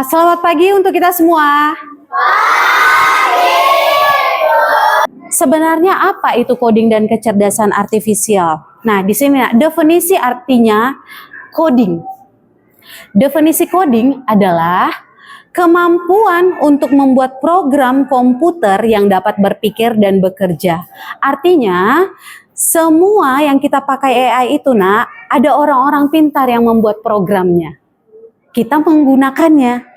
Selamat pagi untuk kita semua. Sebenarnya apa itu coding dan kecerdasan artifisial? Nah, di sini definisi artinya coding. Definisi coding adalah kemampuan untuk membuat program komputer yang dapat berpikir dan bekerja. Artinya, semua yang kita pakai AI itu, ada orang-orang pintar yang membuat programnya. Kita menggunakannya.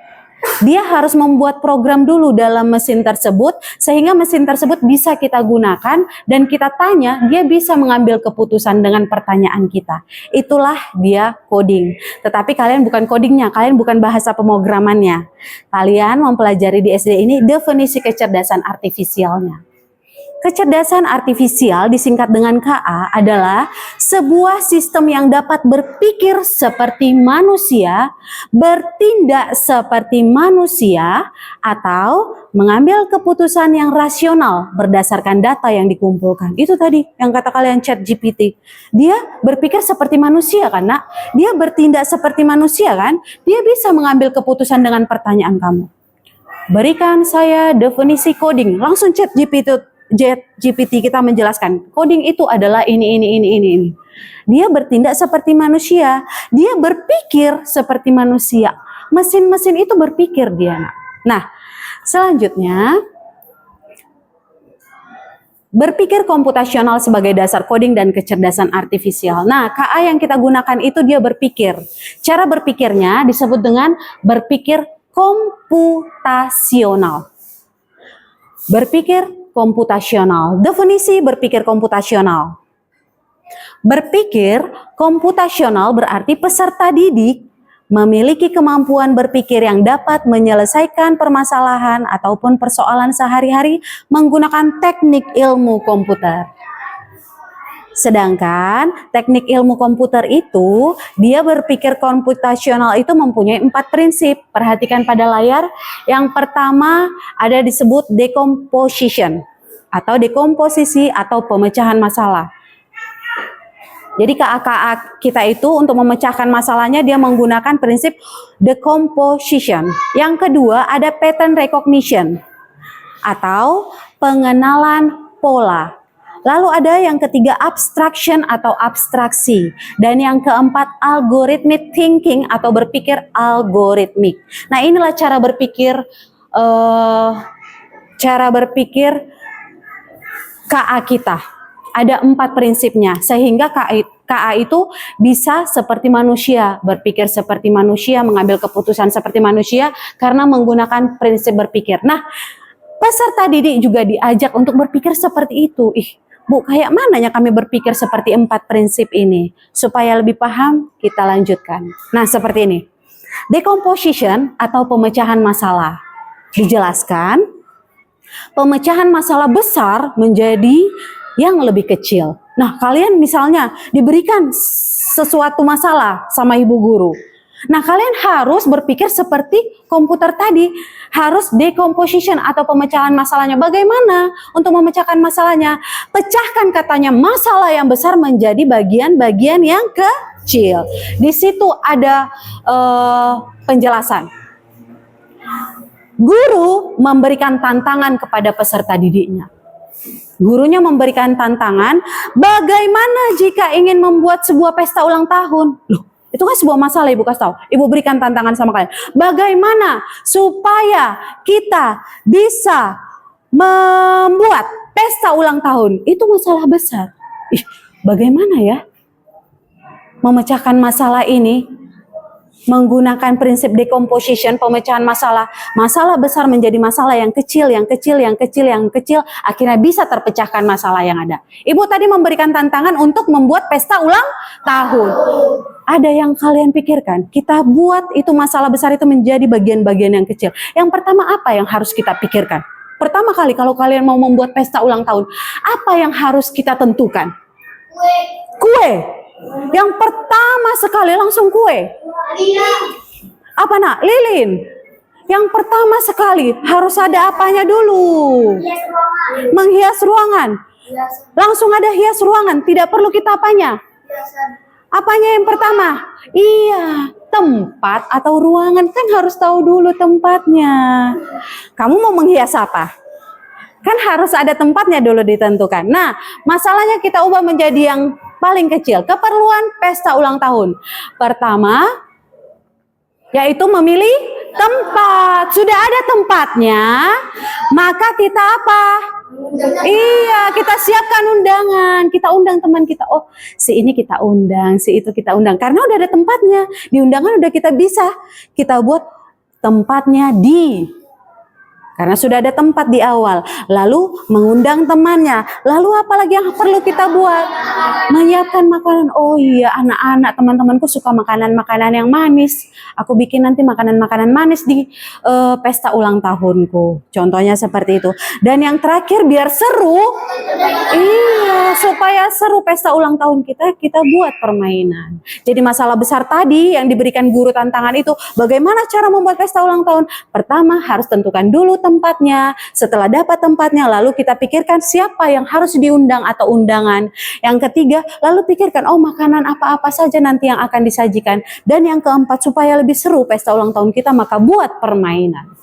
Dia harus membuat program dulu dalam mesin tersebut, sehingga mesin tersebut bisa kita gunakan, dan kita tanya, dia bisa mengambil keputusan dengan pertanyaan kita. Itulah dia coding. Tetapi kalian bukan codingnya, kalian bukan bahasa pemrogramannya. Kalian mempelajari di SD ini definisi kecerdasan artifisialnya. Kecerdasan artifisial disingkat dengan KA adalah sebuah sistem yang dapat berpikir seperti manusia, bertindak seperti manusia, atau mengambil keputusan yang rasional berdasarkan data yang dikumpulkan. Itu tadi yang kata kalian ChatGPT. Dia berpikir seperti manusia kan, Nak? Dia bertindak seperti manusia kan? Dia bisa mengambil keputusan dengan pertanyaan kamu. Berikan saya definisi coding. Langsung ChatGPT kita menjelaskan, coding itu adalah ini. Dia bertindak seperti manusia, dia berpikir seperti manusia. Mesin-mesin itu berpikir dia. Nah, selanjutnya berpikir komputasional sebagai dasar coding dan kecerdasan artifisial. Nah, KA yang kita gunakan itu dia berpikir. Cara berpikirnya disebut dengan berpikir komputasional. Berpikir komputasional. Definisi berpikir komputasional. Berpikir komputasional berarti peserta didik memiliki kemampuan berpikir yang dapat menyelesaikan permasalahan ataupun persoalan sehari-hari menggunakan teknik ilmu komputer. Sedangkan teknik ilmu komputer itu, dia berpikir komputasional itu mempunyai 4 prinsip. Perhatikan pada layar. Yang pertama ada disebut decomposition atau dekomposisi atau pemecahan masalah. Jadi KA kita itu untuk memecahkan masalahnya dia menggunakan prinsip decomposition. Yang kedua ada pattern recognition atau pengenalan pola. Lalu ada yang ketiga abstraction atau abstraksi. Dan yang keempat algorithmic thinking atau berpikir algoritmik. Nah, inilah cara berpikir KA kita. Ada 4 prinsipnya. Sehingga KA itu bisa seperti manusia. Berpikir seperti manusia, mengambil keputusan seperti manusia karena menggunakan prinsip berpikir. Nah, peserta didik juga diajak untuk berpikir seperti itu. Bu, kayak mananya kami berpikir seperti 4 prinsip ini? Supaya lebih paham, kita lanjutkan. Nah, seperti ini. Decomposition atau pemecahan masalah. Dijelaskan, pemecahan masalah besar menjadi yang lebih kecil. Nah, kalian misalnya diberikan sesuatu masalah sama ibu guru. Nah, kalian harus berpikir seperti komputer tadi. Harus decomposition atau pemecahan masalahnya. Bagaimana untuk memecahkan masalahnya? Pecahkan katanya masalah yang besar menjadi bagian-bagian yang kecil. Di situ ada penjelasan. Guru memberikan tantangan kepada peserta didiknya. Gurunya memberikan tantangan, bagaimana jika ingin membuat sebuah pesta ulang tahun? Loh, itu kan sebuah masalah, Ibu kasih tahu. Ibu berikan tantangan sama kalian. Bagaimana supaya kita bisa membuat pesta ulang tahun? Itu masalah besar. Bagaimana ya memecahkan masalah ini? Menggunakan prinsip decomposition, pemecahan masalah. Masalah besar menjadi masalah yang kecil, akhirnya bisa terpecahkan masalah yang ada. Ibu tadi memberikan tantangan untuk membuat pesta ulang tahun. Ada yang kalian pikirkan? Kita buat itu masalah besar itu menjadi bagian-bagian yang kecil. Yang pertama apa yang harus kita pikirkan? Pertama kali kalau kalian mau membuat pesta ulang tahun, apa yang harus kita tentukan? Kue. Yang pertama sekali langsung kue. Apa nak? Lilin. Yang pertama sekali harus ada apanya dulu? Menghias ruangan. Langsung ada hias ruangan. Tidak perlu kita apanya? Apanya yang pertama? Iya, tempat atau ruangan, kan harus tahu dulu tempatnya. Kamu mau menghias apa? Kan harus ada tempatnya dulu ditentukan. Nah, masalahnya kita ubah menjadi yang paling kecil. Keperluan pesta ulang tahun. Pertama, yaitu memilih tempat. Sudah ada tempatnya, maka kita apa? Iya, kita siapkan undangan. Kita undang teman kita. Oh, si ini kita undang, si itu kita undang. Karena udah ada tempatnya. Di undangan udah kita bisa. Kita buat tempatnya di. Karena sudah ada tempat di awal. Lalu mengundang temannya. Lalu apalagi yang perlu kita buat? Menyiapkan makanan. Oh iya, anak-anak teman-temanku suka makanan-makanan yang manis. Aku bikin nanti makanan-makanan manis di pesta ulang tahunku. Contohnya seperti itu. Dan yang terakhir biar seru. Iya, supaya seru pesta ulang tahun kita buat permainan. Jadi masalah besar tadi yang diberikan guru tantangan itu, bagaimana cara membuat pesta ulang tahun? Pertama harus tentukan dulu tempatnya. Setelah dapat tempatnya, lalu kita pikirkan siapa yang harus diundang atau undangan. Yang ketiga, lalu pikirkan, oh makanan apa-apa saja nanti yang akan disajikan. Dan yang keempat, supaya lebih seru pesta ulang tahun kita, maka buat permainan.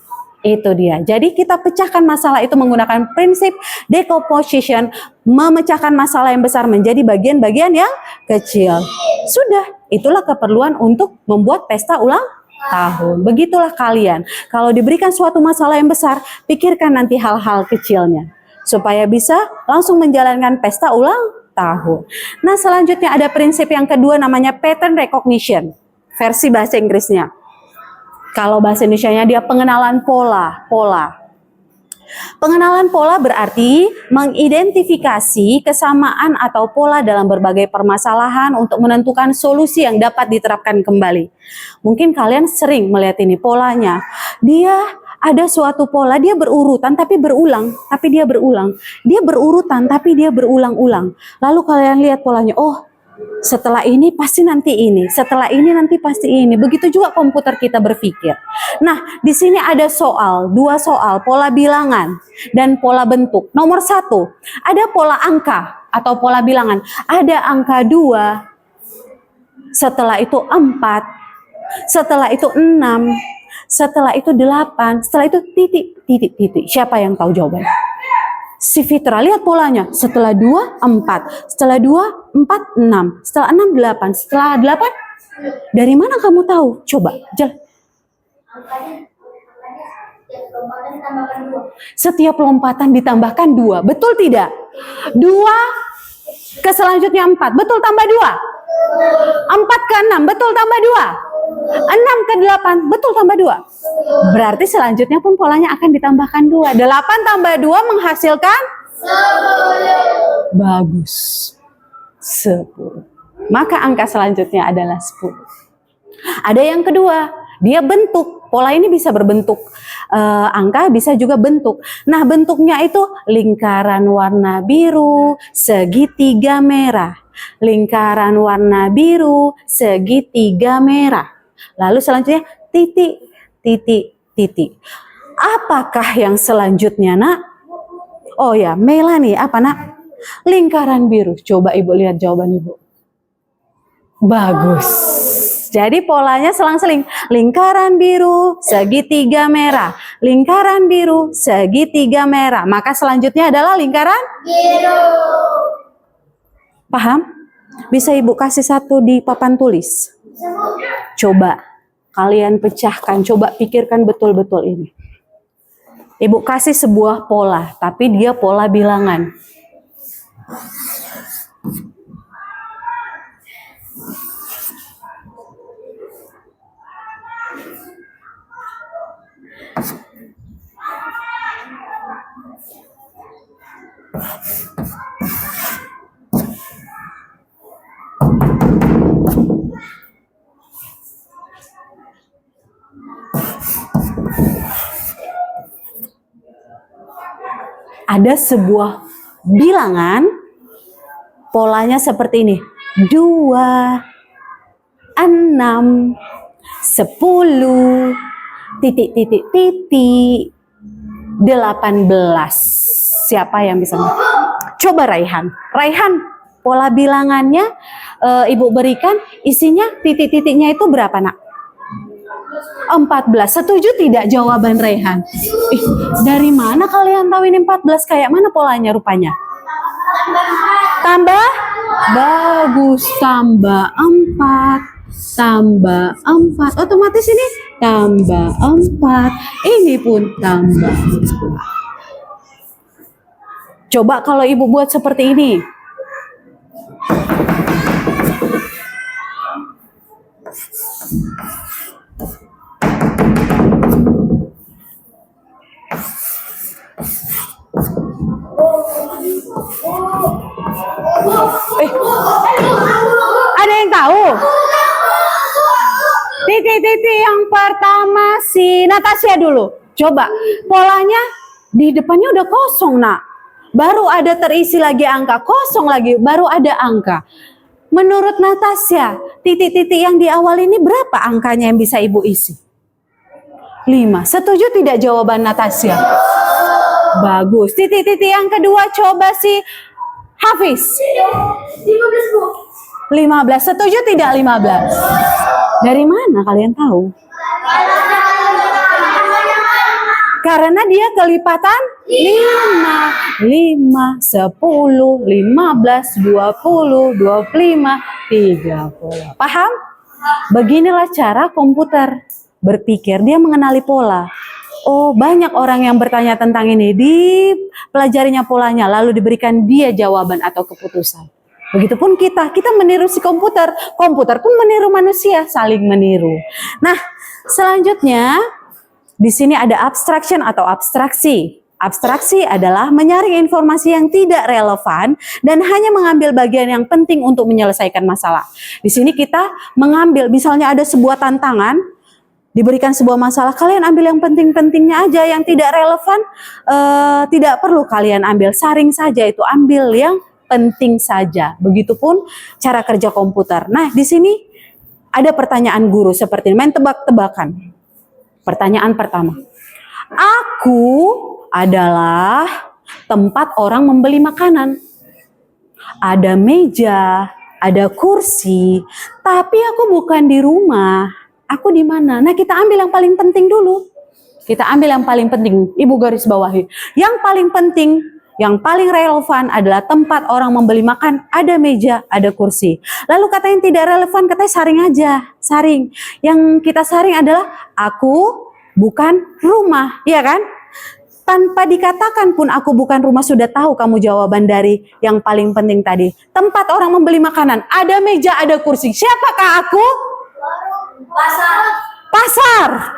Itu dia. Jadi kita pecahkan masalah itu menggunakan prinsip decomposition, memecahkan masalah yang besar menjadi bagian-bagian yang kecil. Sudah, itulah keperluan untuk membuat pesta ulang tahun. Begitulah kalian. Kalau diberikan suatu masalah yang besar, pikirkan nanti hal-hal kecilnya. Supaya bisa langsung menjalankan pesta ulang tahun. Nah, selanjutnya ada prinsip yang kedua namanya pattern recognition. Versi bahasa Inggrisnya. Kalau bahasa Indonesianya dia pengenalan pola. Pengenalan pola berarti mengidentifikasi kesamaan atau pola dalam berbagai permasalahan untuk menentukan solusi yang dapat diterapkan kembali. Mungkin kalian sering melihat ini polanya. Dia ada suatu pola, dia berurutan tapi berulang, Dia berurutan tapi dia berulang-ulang. Lalu kalian lihat polanya, oh setelah ini pasti nanti ini, setelah ini nanti pasti ini. Begitu juga komputer kita berpikir. Nah, di sini ada dua soal, pola bilangan dan pola bentuk. Nomor 1, ada pola angka atau pola bilangan. Ada angka 2, setelah itu 4, setelah itu 6, setelah itu 8, setelah itu titik. Siapa yang tahu jawabannya? Si Fitra, lihat polanya. Setelah 2, 4. Setelah 2, 4, 6. Setelah 6, 8. Setelah 8, dari mana kamu tahu? Coba, jalan. Setiap lompatan ditambahkan 2. Betul tidak? 2 ke selanjutnya 4. Betul tambah 2. 4 ke 6. Betul tambah 2. 6 ke 8. Betul tambah 2. Berarti selanjutnya pun polanya akan ditambahkan 2. 8 tambah 2 menghasilkan 10. Bagus. 10. Maka angka selanjutnya adalah 10. Ada yang kedua, dia bentuk. Pola ini bisa berbentuk angka, bisa juga bentuk. Nah, bentuknya itu lingkaran warna biru, segitiga merah. Lingkaran warna biru, segitiga merah. Lalu selanjutnya titik. Apakah yang selanjutnya, Nak? Oh ya, Melani, apa, Nak? Lingkaran biru. Coba Ibu lihat jawaban Ibu. Bagus. Jadi polanya selang-seling. Lingkaran biru, segitiga merah. Lingkaran biru, segitiga merah. Maka selanjutnya adalah lingkaran biru. Paham? Bisa Ibu kasih satu di papan tulis. Coba kalian pecahkan, coba pikirkan betul-betul ini. Ibu kasih sebuah pola, tapi dia pola bilangan. Ada sebuah bilangan, polanya seperti ini. 2, 6, 10, titik, 18. Siapa yang bisa? Coba Raihan. Raihan, pola bilangannya Ibu berikan, isinya titik-titiknya itu berapa, Nak? 14. Setuju tidak jawaban Rehan? Dari mana kalian tahu ini 14? Kayak mana polanya rupanya? Tambah? Bagus, tambah 4. Tambah 4. Otomatis ini tambah 4. Ini pun tambah 4. Coba kalau ibu buat seperti ini. Ada yang tahu? Titik-titik yang pertama si Natasha dulu. Coba, polanya di depannya udah kosong, Nak. Baru ada terisi lagi angka, kosong lagi, baru ada angka. Menurut Natasha, titik-titik yang di awal ini berapa angkanya yang bisa Ibu isi? 5. Setuju tidak jawaban Natasha? Bagus. Titik-titik yang kedua coba si Hafiz. 15. Setuju tidak 15? Dari mana kalian tahu? Karena dia kelipatan 5, 10, 15, 20, 25, 30. Paham? Beginilah cara komputer berpikir, dia mengenali pola. Oh, banyak orang yang bertanya tentang ini, dipelajarinya polanya, lalu diberikan dia jawaban atau keputusan. Begitupun kita meniru si komputer, komputer pun meniru manusia, saling meniru. Nah, selanjutnya di sini ada abstraction atau abstraksi. Abstraksi adalah menyaring informasi yang tidak relevan dan hanya mengambil bagian yang penting untuk menyelesaikan masalah. Di sini kita mengambil, misalnya ada sebuah tantangan, diberikan sebuah masalah, kalian ambil yang penting-pentingnya aja, yang tidak relevan tidak perlu kalian ambil, saring saja itu, ambil yang penting saja. Begitupun cara kerja komputer. Nah, di sini ada pertanyaan guru seperti ini, main tebak-tebakan. Pertanyaan pertama, aku adalah tempat orang membeli makanan. Ada meja, ada kursi, tapi aku bukan di rumah. Aku di mana? Nah, kita ambil yang paling penting dulu. Kita ambil yang paling penting. Ibu garis bawahi. Yang paling penting, yang paling relevan adalah tempat orang membeli makan, ada meja, ada kursi. Lalu kata yang tidak relevan, katanya saring aja. Saring. Yang kita saring adalah aku bukan rumah. Iya kan? Tanpa dikatakan pun aku bukan rumah, sudah tahu kamu jawaban dari yang paling penting tadi. Tempat orang membeli makanan, ada meja, ada kursi. Siapakah aku? Pasar.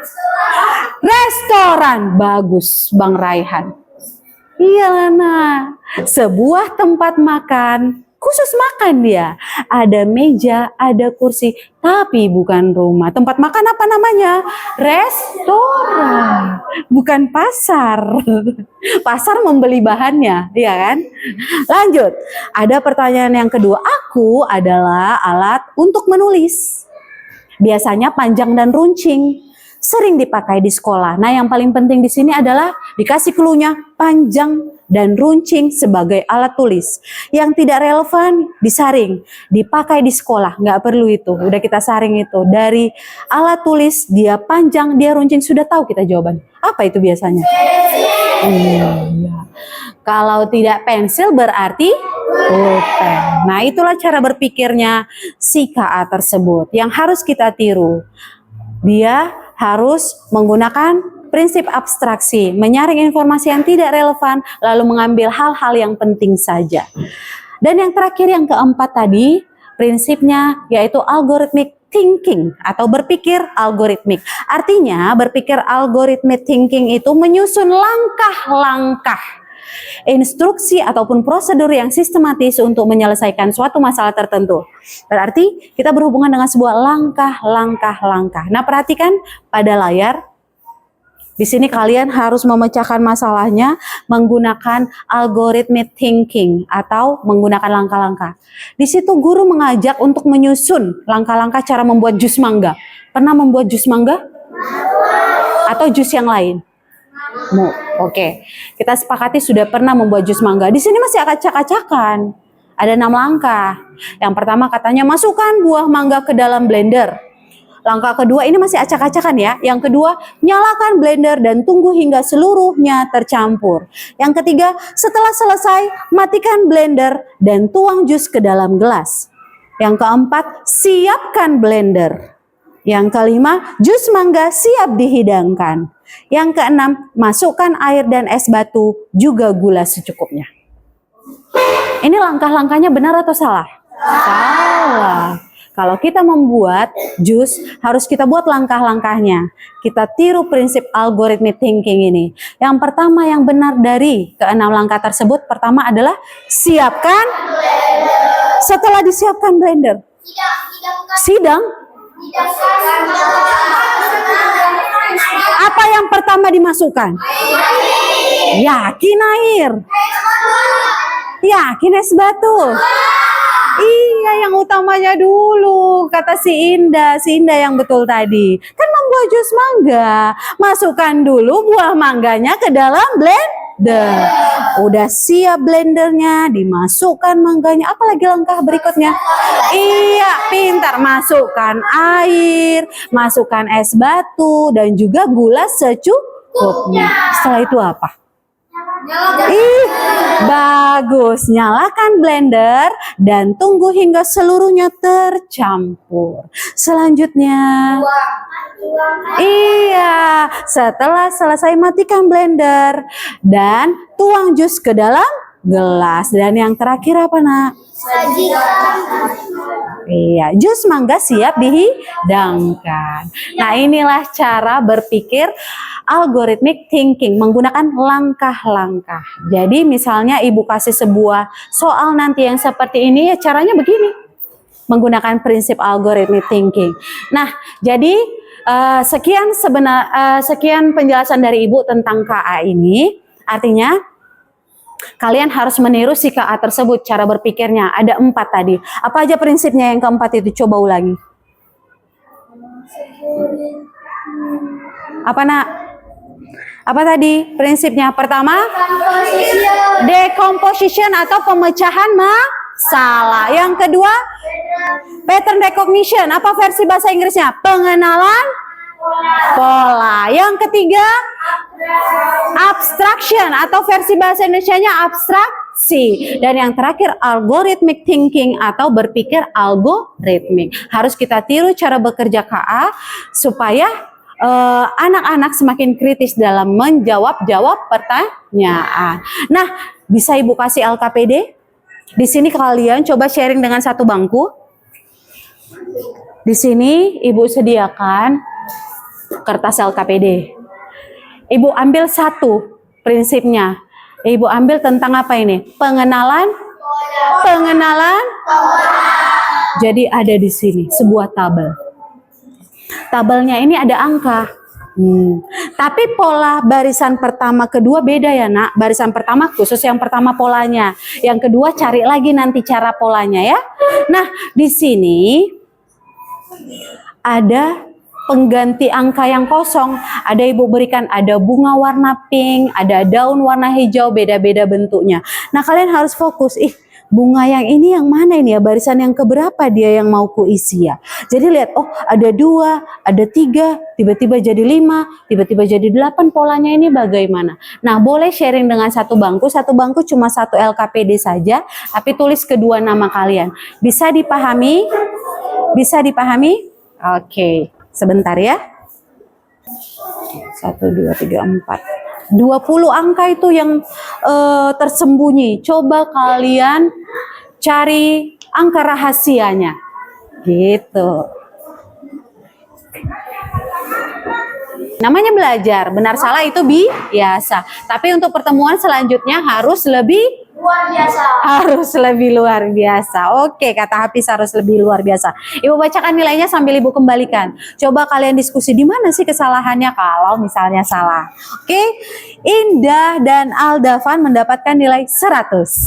Restoran. Bagus, Bang Raihan. Iya, Lana. Sebuah tempat makan, khusus makan dia. Ada meja, ada kursi, tapi bukan rumah. Tempat makan apa namanya? Restoran. Bukan pasar. Pasar membeli bahannya, iya kan? Lanjut. Ada pertanyaan yang kedua. Aku adalah alat untuk menulis. Biasanya panjang dan runcing, sering dipakai di sekolah. Nah, yang paling penting di sini adalah dikasih clue-nya panjang dan runcing sebagai alat tulis. Yang tidak relevan disaring, dipakai di sekolah, nggak perlu itu. Udah kita saring itu. Dari alat tulis, dia panjang, dia runcing, sudah tahu kita jawaban. Apa itu biasanya? Iya. Kalau tidak pensil berarti pulpen. Nah, itulah cara berpikirnya si KA tersebut yang harus kita tiru. Dia harus menggunakan prinsip abstraksi, menyaring informasi yang tidak relevan, lalu mengambil hal-hal yang penting saja. Dan yang terakhir, yang keempat tadi, prinsipnya yaitu algorithmic thinking atau berpikir algoritmik. Artinya berpikir algorithmic thinking itu menyusun langkah-langkah, instruksi ataupun prosedur yang sistematis untuk menyelesaikan suatu masalah tertentu. Berarti kita berhubungan dengan sebuah langkah-langkah. Nah, perhatikan pada layar. Di sini kalian harus memecahkan masalahnya menggunakan algorithmic thinking atau menggunakan langkah-langkah. Di situ guru mengajak untuk menyusun langkah-langkah cara membuat jus mangga. Pernah membuat jus mangga? Atau jus yang lain? Oke. Kita sepakati sudah pernah membuat jus mangga. Di sini masih acak-acakan. Ada 6 langkah. Yang pertama katanya masukkan buah mangga ke dalam blender. Langkah kedua ini masih acak-acakan ya. Yang kedua, nyalakan blender dan tunggu hingga seluruhnya tercampur. Yang ketiga, setelah selesai, matikan blender dan tuang jus ke dalam gelas. Yang keempat, siapkan blender. Yang kelima, jus mangga siap dihidangkan. Yang keenam, masukkan air dan es batu, juga gula secukupnya. Ini langkah-langkahnya benar atau salah? Salah. Kalau kita membuat jus, harus kita buat langkah-langkahnya. Kita tiru prinsip algorithmic thinking ini. Yang pertama yang benar dari keenam langkah tersebut, pertama adalah siapkan. Setelah disiapkan blender, sidang. Apa yang pertama dimasukkan? Yakin air. Yakin es batu. Iya, yang utamanya dulu, kata si Indah yang betul tadi. Kan membuat jus mangga, masukkan dulu buah mangganya ke dalam blender. Udah siap blendernya, dimasukkan mangganya. Apalagi langkah berikutnya? Iya, pintar. Masukkan air, masukkan es batu, dan juga gula secukupnya. Setelah itu apa? Ih, bagus. Nyalakan blender dan tunggu hingga seluruhnya tercampur. Selanjutnya, iya, setelah selesai matikan blender dan tuang jus ke dalam gelas. Dan yang terakhir apa, Nak? Iya, jus mangga siap dihidangkan. Nah, inilah cara berpikir algorithmic thinking menggunakan langkah-langkah. Jadi misalnya ibu kasih sebuah soal nanti yang seperti ini, ya caranya begini. Menggunakan prinsip algorithmic thinking. Nah, jadi sekian penjelasan dari ibu tentang KA ini. Artinya kalian harus meniru si KA tersebut, cara berpikirnya. Ada 4 tadi. Apa aja prinsipnya yang keempat itu? Coba ulangi. Apa, Nak? Apa tadi prinsipnya? Pertama, decomposition atau pemecahan masalah. Yang kedua, pattern recognition. Apa versi bahasa Inggrisnya? Pengenalan pola. Yang ketiga, abstraction atau versi bahasa Indonesianya abstraksi. Dan yang terakhir, algorithmic thinking atau berpikir algoritmik. Harus kita tiru cara bekerja KA supaya anak-anak semakin kritis dalam menjawab pertanyaan. Nah, bisa Ibu kasih LKPD? Di sini kalian coba sharing dengan satu bangku. Di sini Ibu sediakan kertas LKPD. Ibu ambil satu prinsipnya. Ibu ambil tentang apa ini? Pengenalan. Jadi ada di sini sebuah tabel. Tabelnya ini ada angka. Tapi pola barisan pertama kedua beda ya, Nak. Barisan pertama khusus yang pertama polanya. Yang kedua cari lagi nanti cara polanya ya. Nah, di sini ada pengganti angka yang kosong. Ada Ibu berikan, ada bunga warna pink, ada daun warna hijau, beda-beda bentuknya. Nah, kalian harus fokus. Bunga yang ini yang mana ini ya? Barisan yang keberapa dia yang mau kuisi ya? Jadi lihat, oh ada 2, ada 3, tiba-tiba jadi 5, tiba-tiba jadi 8, polanya ini bagaimana? Nah, boleh sharing dengan satu bangku cuma 1 LKPD saja, tapi tulis kedua nama kalian. Bisa dipahami? Bisa dipahami? Oke, sebentar ya. 1, 2, 3, 4. 20 angka itu yang tersembunyi. Coba kalian cari angka rahasianya. Gitu. Namanya belajar. Benar salah itu biasa. Tapi untuk pertemuan selanjutnya harus lebih luar biasa. Harus lebih luar biasa. Oke, kata Hafiz harus lebih luar biasa. Ibu bacakan nilainya sambil Ibu kembalikan. Coba kalian diskusi di mana sih kesalahannya kalau misalnya salah. Oke. Indah dan Aldavan mendapatkan nilai 100.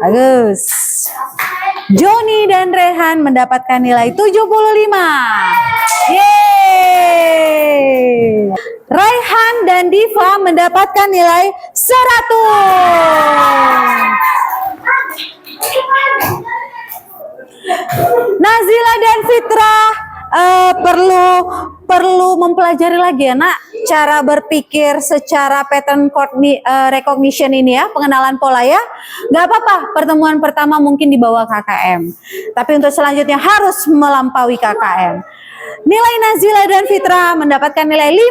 Bagus. Joni dan Rehan mendapatkan nilai 75. Yeay. Raihan dan Diva mendapatkan nilai 100. Nazila dan Fitra perlu mempelajari lagi ya nak, cara berpikir secara pattern recognition ini ya, pengenalan pola ya. Nggak apa-apa, pertemuan pertama mungkin di bawah KKM, tapi untuk selanjutnya harus melampaui KKM. Nilai Nazila dan Fitra mendapatkan nilai 50.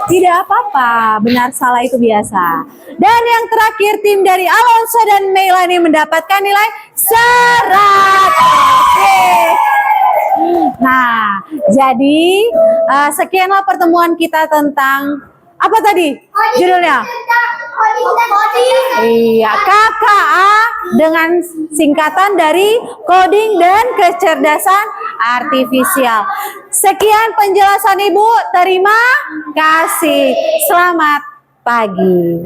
Tidak apa-apa, benar salah itu biasa. Dan yang terakhir tim dari Alonso dan Melani mendapatkan nilai 100. Nah, jadi sekianlah pertemuan kita tentang apa tadi judulnya? Iya, KKA dengan singkatan dari coding dan kecerdasan artifisial. Sekian penjelasan Ibu, terima kasih. Selamat pagi.